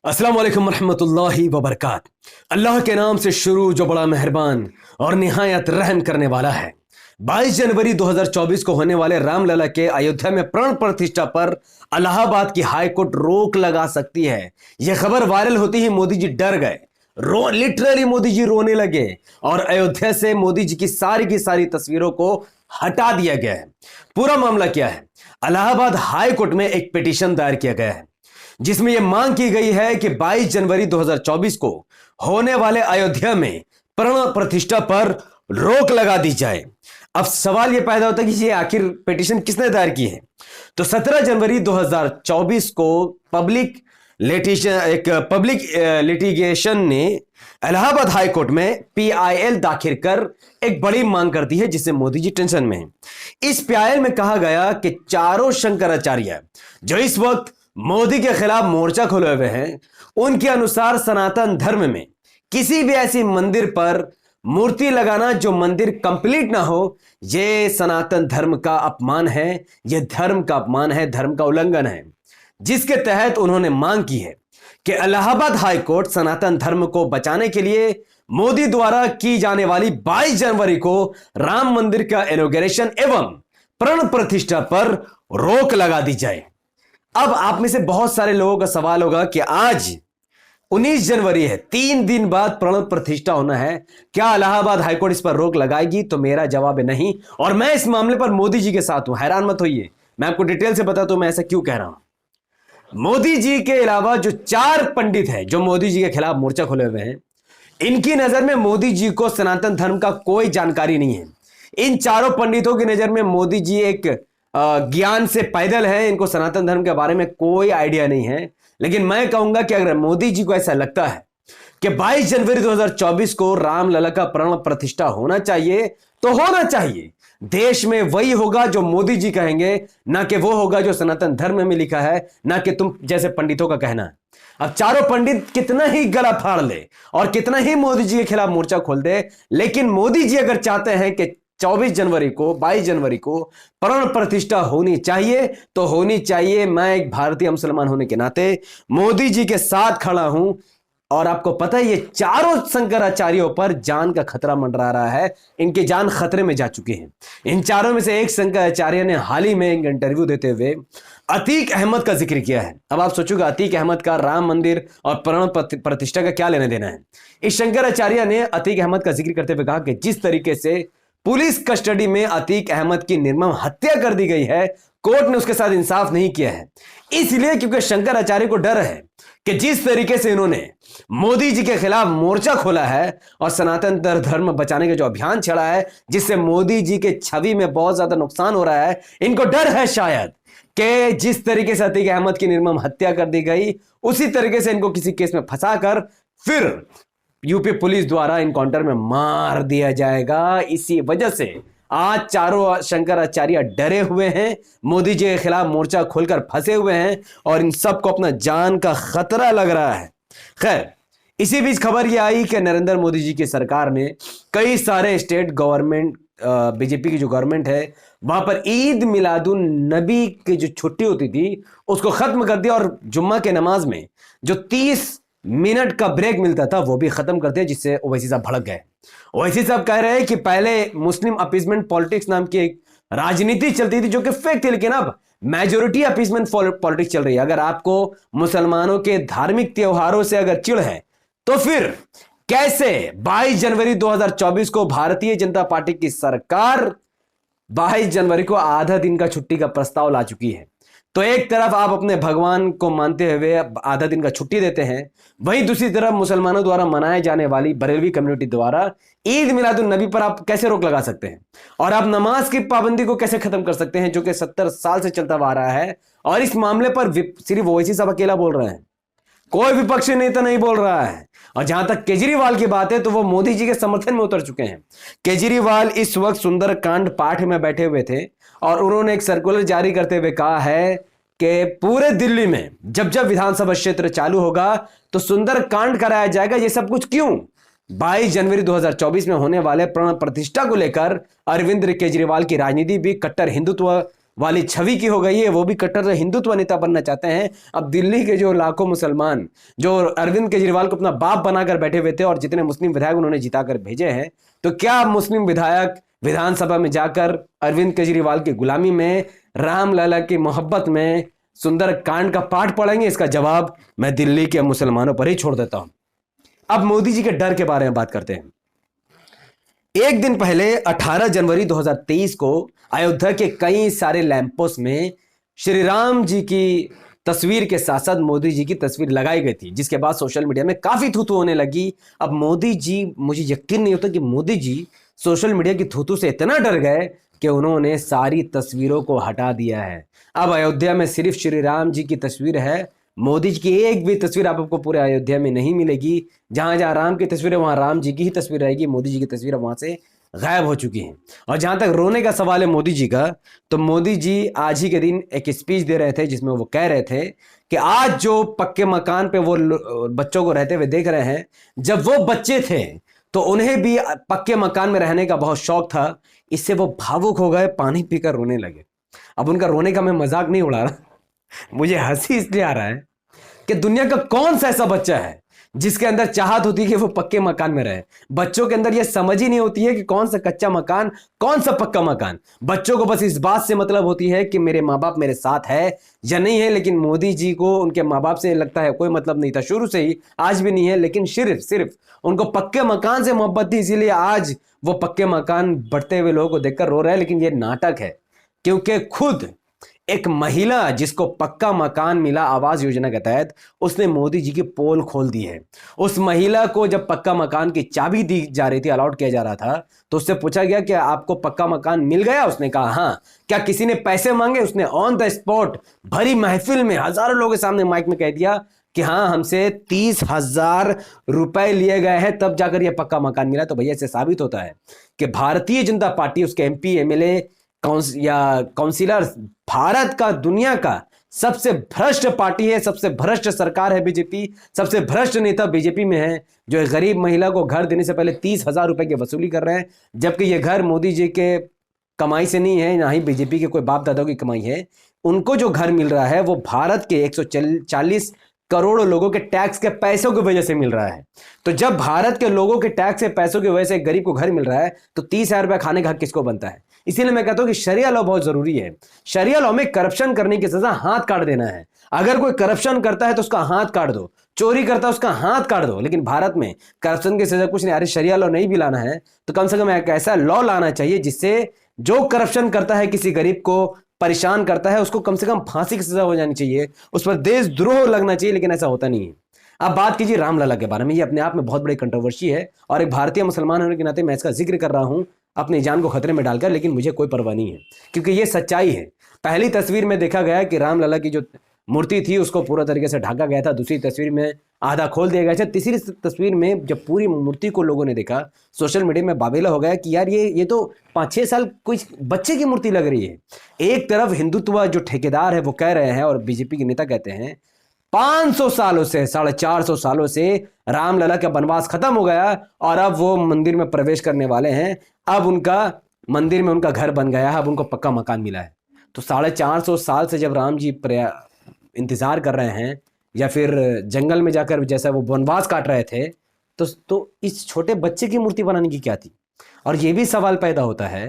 अस्सलाम वालेकुम रहमतुल्लाहि वबरकात। अल्लाह के नाम से शुरू जो बड़ा मेहरबान और निहायत रहम करने वाला है। 22 जनवरी 2024 को होने वाले रामलला के अयोध्या में प्राण प्रतिष्ठा पर इलाहाबाद की हाई कोर्ट रोक लगा सकती है। यह खबर वायरल होती ही मोदी जी डर गए, लिटरली मोदी जी रोने लगे और अयोध्या से मोदी जी की सारी तस्वीरों को हटा दिया गया है। पूरा मामला क्या है? इलाहाबाद हाई कोर्ट में एक पिटीशन दायर किया गया है जिसमें यह मांग की गई है कि 22 जनवरी 2024 को होने वाले अयोध्या में प्राण प्रतिष्ठा पर रोक लगा दी जाए। अब सवाल यह पैदा होता है कि ये आखिर पिटीशन किसने दायर की है? तो 17 जनवरी 2024 को पब्लिक लिटिगेशन ने इलाहाबाद हाई कोर्ट में PIL दाखिल कर एक बड़ी मांग कर दी है, जिससे मोदी जी टेंशन में हैं। इस PIL में कहा गया कि चारों शंकराचार्य जो इस वक्त मोदी के खिलाफ मोर्चा खोले हुए हैं, उनके अनुसार सनातन धर्म में किसी भी ऐसी मंदिर पर मूर्ति लगाना जो मंदिर कंप्लीट ना हो, यह सनातन धर्म का अपमान है, यह धर्म का अपमान है, धर्म का उल्लंघन है। जिसके तहत उन्होंने मांग की है कि इलाहाबाद हाई कोर्ट सनातन धर्म को बचाने के लिए मोदी द्वारा की जाने वाली 22 जनवरी को राम मंदिर का इनॉग्रेशन एवं प्राण प्रतिष्ठा पर रोक लगा दी जाए। अब आप में से बहुत सारे लोगों का सवाल होगा कि आज 19 जनवरी है, 3 दिन बाद प्राण प्रतिष्ठा होना है, क्या इलाहाबाद हाईकोर्ट इस पर रोक लगाएगी? तो मेरा जवाब है नहीं, और मैं इस मामले पर मोदी जी के साथ हूं। हैरान मत होइए, मैं आपको डिटेल से बताता हूं मैं ऐसा क्यों कह रहा हूं। मोदी जी के अलावा जो 4 पंडित हैं जो मोदी जी के खिलाफ मोर्चा खोले हुए हैं, इनकी नजर में मोदी जी को सनातन धर्म का कोई जानकारी नहीं है। इन चारों पंडितों की नजर में मोदी जी एक ज्ञान से पैदल है, इनको सनातन धर्म के बारे में कोई आइडिया नहीं है। लेकिन मैं कहूंगा कि अगर मोदी जी को ऐसा लगता है कि 22 जनवरी 2024 को रामलला का प्राण प्रतिष्ठा होना चाहिए तो होना चाहिए। देश में वही होगा जो मोदी जी कहेंगे, ना कि वो होगा जो सनातन धर्म में लिखा है, ना कि तुम जैसे पंडितों का कहना है। अब चारों पंडित कितना ही गला फाड़ ले और कितना ही मोदी जी के खिलाफ मोर्चा खोल दे, लेकिन मोदी जी अगर चाहते हैं कि 22 जनवरी को प्राण प्रतिष्ठा होनी चाहिए तो होनी चाहिए। मैं एक भारतीय मुसलमान होने के नाते मोदी जी के साथ खड़ा हूं, और आपको पता है ये चारों शंकराचार्यों पर जान का खतरा मंडरा रहा है, इनकी जान खतरे में जा चुकी है। इन चारों में से एक शंकराचार्य ने हाल ही में एक इंटरव्यू देते हुए अतीक अहमद का जिक्र किया है। अब आप सोचोगे अतीक अहमद का राम मंदिर और प्राण प्रतिष्ठा का क्या लेना देना है? इस शंकराचार्य ने अतीक अहमद का जिक्र करते हुए कहा कि जिस तरीके से पुलिस कस्टडी में अतीक अहमद की निर्मम हत्या कर दी गई है, कोर्ट ने उसके साथ इंसाफ नहीं किया है। इसलिए क्योंकि शंकराचार्य को डर है कि जिस तरीके से इन्होंने मोदी जी के खिलाफ मोर्चा खोला है और सनातन धर्म बचाने का जो अभियान छेड़ा है, जिससे मोदी जी के छवि में बहुत ज्यादा नुकसान हो रहा है, इनको डर है शायद कि जिस तरीके से अतीक अहमद की निर्मम हत्या कर दी गई, उसी तरीके से इनको किसी केस में फंसाकर फिर यूपी पुलिस द्वारा इनकाउंटर में मार दिया जाएगा। इसी वजह से आज चारों शंकराचार्य डरे हुए हैं, मोदी जी के खिलाफ मोर्चा खोलकर फंसे हुए हैं और इन सबको अपना जान का खतरा लग रहा है। खैर, इसी बीच खबर यह आई कि नरेंद्र मोदी जी की सरकार ने कई सारे स्टेट गवर्नमेंट, बीजेपी की जो गवर्नमेंट है, वहां पर ईद मिलादुन नबी की जो छुट्टी होती थी उसको खत्म कर दिया और जुम्मा के नमाज में जो 30 मिनट का ब्रेक मिलता था वो भी खत्म कर दिया, जिससे ओवैसी साहब भड़क गए। ओवैसी साहब कह रहे हैं कि पहले मुस्लिम अपीसमेंट पॉलिटिक्स नाम की एक राजनीति चलती थी जो कि फेक थी, लेकिन अब मेजोरिटी अपीसमेंट पॉलिटिक्स चल रही है। अगर आपको मुसलमानों के धार्मिक त्योहारों से अगर चिढ़ है तो फिर कैसे 22 जनवरी 2024 को भारतीय जनता पार्टी की सरकार 22 जनवरी को आधा दिन का छुट्टी का प्रस्ताव ला चुकी है। तो एक तरफ आप अपने भगवान को मानते हुए आधा दिन का छुट्टी देते हैं, वहीं दूसरी तरफ मुसलमानों द्वारा मनाए जाने वाली बरेलवी कम्युनिटी द्वारा ईद मिलादुन नबी पर आप कैसे रोक लगा सकते हैं? और आप नमाज की पाबंदी को कैसे खत्म कर सकते हैं जो कि 70 साल से चलता आ रहा है? और इस मामले पर सिर्फ ओवैसी साहब अकेला बोल रहे हैं, कोई विपक्षी नेता नहीं बोल रहा है। और जहां तक केजरीवाल की बात है तो वो मोदी जी के समर्थन में उतर चुके हैं। केजरीवाल इस वक्त सुंदरकांड पाठ में बैठे हुए थे और उन्होंने एक सर्कुलर जारी करते हुए कहा है कि पूरे दिल्ली में जब जब विधानसभा क्षेत्र चालू होगा तो सुंदरकांड कराया जाएगा। ये सब कुछ क्यों? 22 जनवरी 2024 में होने वाले प्राण प्रतिष्ठा को लेकर अरविंद केजरीवाल की राजनीति भी कट्टर हिंदुत्व वाली छवि की हो गई है, वो भी कट्टर हिंदुत्व नेता बनना चाहते हैं। अब दिल्ली के जो लाखों मुसलमान जो अरविंद केजरीवाल को अपना बाप बनाकर बैठे हुए थे और जितने मुस्लिम विधायक उन्होंने जिताकर भेजे हैं, तो क्या मुस्लिम विधायक विधानसभा में जाकर अरविंद केजरीवाल की गुलामी में, रामलला की मोहब्बत में सुंदर कांड का पाठ पढ़ेंगे? इसका जवाब मैं दिल्ली के मुसलमानों पर ही छोड़ देता हूं। अब मोदी जी के डर के बारे में बात करते हैं। एक दिन पहले 18 जनवरी 2023 को अयोध्या के कई सारे लैंपोस्ट में श्री राम जी की तस्वीर के साथ साथ मोदी जी की तस्वीर लगाई गई थी, जिसके बाद सोशल मीडिया में काफी थूथू होने लगी। अब मोदी जी, मुझे यकीन नहीं होता कि मोदी जी सोशल मीडिया की थूथू से इतना डर गए कि उन्होंने सारी तस्वीरों को हटा दिया है। अब अयोध्या में सिर्फ श्री राम जी की तस्वीर है, मोदी जी की एक भी तस्वीर आपको पूरे अयोध्या में नहीं मिलेगी। जहां जहां राम की तस्वीर है वहां राम जी की ही तस्वीर रहेगी, मोदी जी की तस्वीर वहां से गायब हो चुकी हैं। और जहां तक रोने का सवाल है मोदी जी का, तो मोदी जी आज ही के दिन एक स्पीच दे रहे थे जिसमें वो कह रहे थे कि आज जो पक्के मकान पे वो बच्चों को रहते हुए देख रहे हैं, जब वो बच्चे थे तो उन्हें भी पक्के मकान में रहने का बहुत शौक था। इससे वो भावुक हो गए, पानी पीकर रोने लगे। अब उनका रोने का मैं मजाक नहीं उड़ा रहा, मुझे हंसी इसलिए आ रहा है कि दुनिया का कौन सा ऐसा बच्चा है जिसके अंदर चाहत होती है कि वो पक्के मकान में रहे। बच्चों के अंदर ये समझ ही नहीं होती है कि कौन सा कच्चा मकान, कौन सा पक्का मकान। बच्चों को बस इस बात से मतलब होती है कि मेरे माँ बाप मेरे साथ है या नहीं है। लेकिन मोदी जी को उनके माँ बाप से लगता है कोई मतलब नहीं था शुरू से ही, आज भी नहीं है, लेकिन सिर्फ उनको पक्के मकान से मोहब्बत थी, इसीलिए आज वो पक्के मकान बढ़ते हुए लोगों को देखकर रो रहे हैं। लेकिन ये नाटक है, क्योंकि खुद एक महिला जिसको पक्का मकान मिला आवास योजना के तहत, उसने मोदी जी की पोल खोल दी है। उस महिला को जब पक्का मकान की चाबी दी जा रही थी, अलॉट किया जा रहा था, तो उससे पूछा गया कि आपको पक्का मकान मिल गया? उसने कहा हाँ। क्या किसी ने पैसे मांगे? उसने ऑन द स्पॉट भरी महफिल में हजारों लोगों के सामने माइक में कह दिया कि हाँ, हमसे 30,000 रुपए लिए गए हैं तब जाकर यह पक्का मकान मिला। तो भैया इससे साबित होता है कि भारतीय जनता पार्टी, उसके एमपी एमएलए या काउंसिलर भारत का, दुनिया का सबसे भ्रष्ट पार्टी है, सबसे भ्रष्ट सरकार है बीजेपी, सबसे भ्रष्ट नेता बीजेपी में है, जो एक गरीब महिला को घर देने से पहले 30,000 रुपए की वसूली कर रहे हैं, जबकि ये घर मोदी जी के कमाई से नहीं है, ना ही बीजेपी के कोई बाप दादाओं की कमाई है। उनको जो घर मिल रहा है वो भारत के 140 करोड़ लोगों के टैक्स के पैसों की वजह से मिल रहा है। तो जब भारत के लोगों के टैक्स के पैसों की वजह से गरीब को घर मिल रहा है, तो 30,000 रुपए खाने का हक किसको बनता है? इसीलिए मैं कहता हूं कि शरिया लॉ बहुत जरूरी है। शरिया लॉ में करप्शन करने की सजा हाथ काट देना है। अगर कोई करप्शन करता है तो उसका हाथ काट दो, चोरी करता है उसका हाथ काट दो। लेकिन भारत में करप्शन की सजा कुछ नहीं। अरे शरिया लॉ नहीं भी लाना है तो कम से कम एक ऐसा लॉ लाना चाहिए जिससे जो करप्शन करता है, किसी गरीब को परेशान करता है, उसको कम से कम फांसी की सजा हो जानी चाहिए, उस पर देशद्रोह लगना चाहिए। लेकिन ऐसा होता नहीं है। अब बात कीजिए रामलला के बारे में। ये अपने आप में बहुत बड़ी कंट्रोवर्सी है और एक भारतीय मुसलमान होने के नाते मैं इसका जिक्र कर रहा हूं अपनी जान को खतरे में डालकर, लेकिन मुझे कोई परवाह नहीं है क्योंकि ये सच्चाई है। पहली तस्वीर में देखा गया कि रामलला की जो मूर्ति थी उसको पूरा तरीके से ढका गया था, दूसरी तस्वीर में आधा खोल दिया गया था, तीसरी तस्वीर में जब पूरी मूर्ति को लोगों ने देखा, सोशल मीडिया में बाबेला हो गया कि यार ये तो 5-6 साल कोई बच्चे की मूर्ति लग रही है। एक तरफ हिंदुत्व जो ठेकेदार है वो कह रहे हैं और बीजेपी के नेता कहते हैं 500 सालों से, 450 सालों से रामलला का वनवास खत्म हो गया और अब वो मंदिर में प्रवेश करने वाले हैं। अब उनका मंदिर में उनका घर बन गया है, अब उनको पक्का मकान मिला है। तो 450 साल से जब राम जी इंतजार कर रहे हैं या फिर जंगल में जाकर जैसा वो वनवास काट रहे थे, तो इस छोटे बच्चे की मूर्ति बनाने की क्या थी? और ये भी सवाल पैदा होता है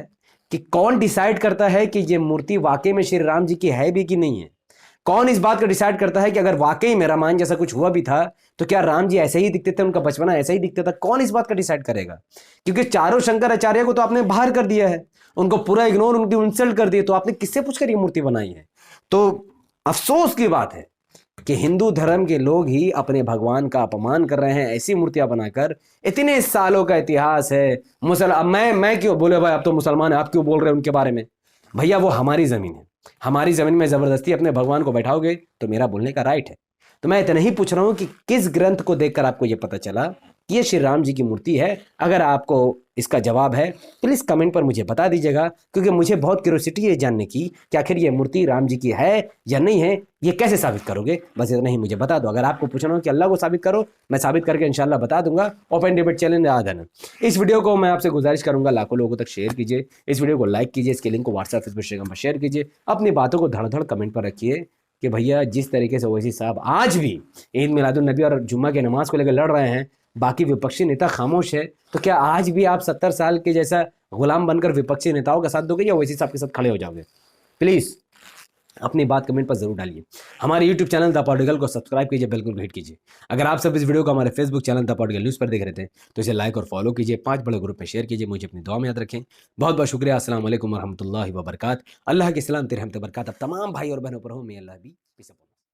कि कौन डिसाइड करता है कि ये मूर्ति वाकई में श्री राम जी की है भी कि नहीं है? कौन इस बात को डिसाइड करता है कि अगर वाकई में रामायण जैसा कुछ हुआ भी था तो क्या राम जी ऐसे ही दिखते थे, उनका बचपना ऐसा ही दिखता था? कौन इस बात का डिसाइड करेगा? क्योंकि चारों शंकराचार्य को तो आपने बाहर कर दिया है, उनको पूरा इग्नोर, उनकी इंसल्ट कर दिए, तो आपने किससे पूछकर ये मूर्ति बनाई है? तो अफसोस की बात है कि हिंदू धर्म के लोग ही अपने भगवान का अपमान कर रहे हैं ऐसी मूर्तियां बनाकर। इतने सालों का इतिहास है। मैं क्यों बोले भाई आप तो मुसलमान है, आप क्यों बोल रहे हैं उनके बारे में? भैया वो हमारी जमीन है, हमारी जमीन में जबरदस्ती अपने भगवान को बैठाओगे तो मेरा बोलने का राइट है। तो मैं इतना ही पूछ रहा हूं कि किस ग्रंथ को देखकर आपको यह पता चला कि ये श्री राम जी की मूर्ति है? अगर आपको इसका जवाब है प्लीज़ कमेंट पर मुझे बता दीजिएगा, क्योंकि मुझे बहुत क्यूरियोसिटी है जानने की कि आखिर ये मूर्ति राम जी की है या नहीं है। ये कैसे साबित करोगे? बस इतना ही मुझे बता दो। अगर आपको पूछना हो कि अल्लाह को साबित करो, मैं साबित करके इंशाल्लाह बता दूंगा। ओपन डिबेट चैलेंज याद है ना। इस वीडियो को मैं आपसे गुजारिश करूंगा लाखों लोगों तक शेयर कीजिए, इस वीडियो को लाइक कीजिए, इसके लिंक को व्हाट्सएप फेसबुक इंस्टाग्राम पर शेयर कीजिए। अपनी बातों को धड़ धड़ कमेंट पर रखिए कि भैया जिस तरीके से ओवैसी साहब आज भी ईद मिलादुन नबी और जुम्मा की नमाज को लेकर लड़ रहे हैं, बाकी विपक्षी नेता खामोश है, तो क्या आज भी आप 70 साल के जैसा गुलाम बनकर विपक्षी नेताओं का साथ दोगे या ओवैसी साहब के साथ खड़े हो जाओगे? प्लीज़ अपनी बात कमेंट पर जरूर डालिए। हमारे यूट्यूब चैनल द पॉलिटिकल को सब्सक्राइब कीजिए, बिल्कुल को हिट कीजिए। अगर आप सब इस वीडियो को हमारे Facebook channel the political news पर देख रहे थे तो इसे लाइक और फॉलो कीजिए, 5 बड़े ग्रुप में शेयर कीजिए। मुझे अपनी दुआ में याद रखें। बहुत बहुत शुक्रिया। अस्सलाम वालेकुम वरहमतुल्लाहि वबरकात। अल्लाह की सलाम रहमत बरकत अब तमाम भाई और बहनों पर हो। मे अल्लाह भी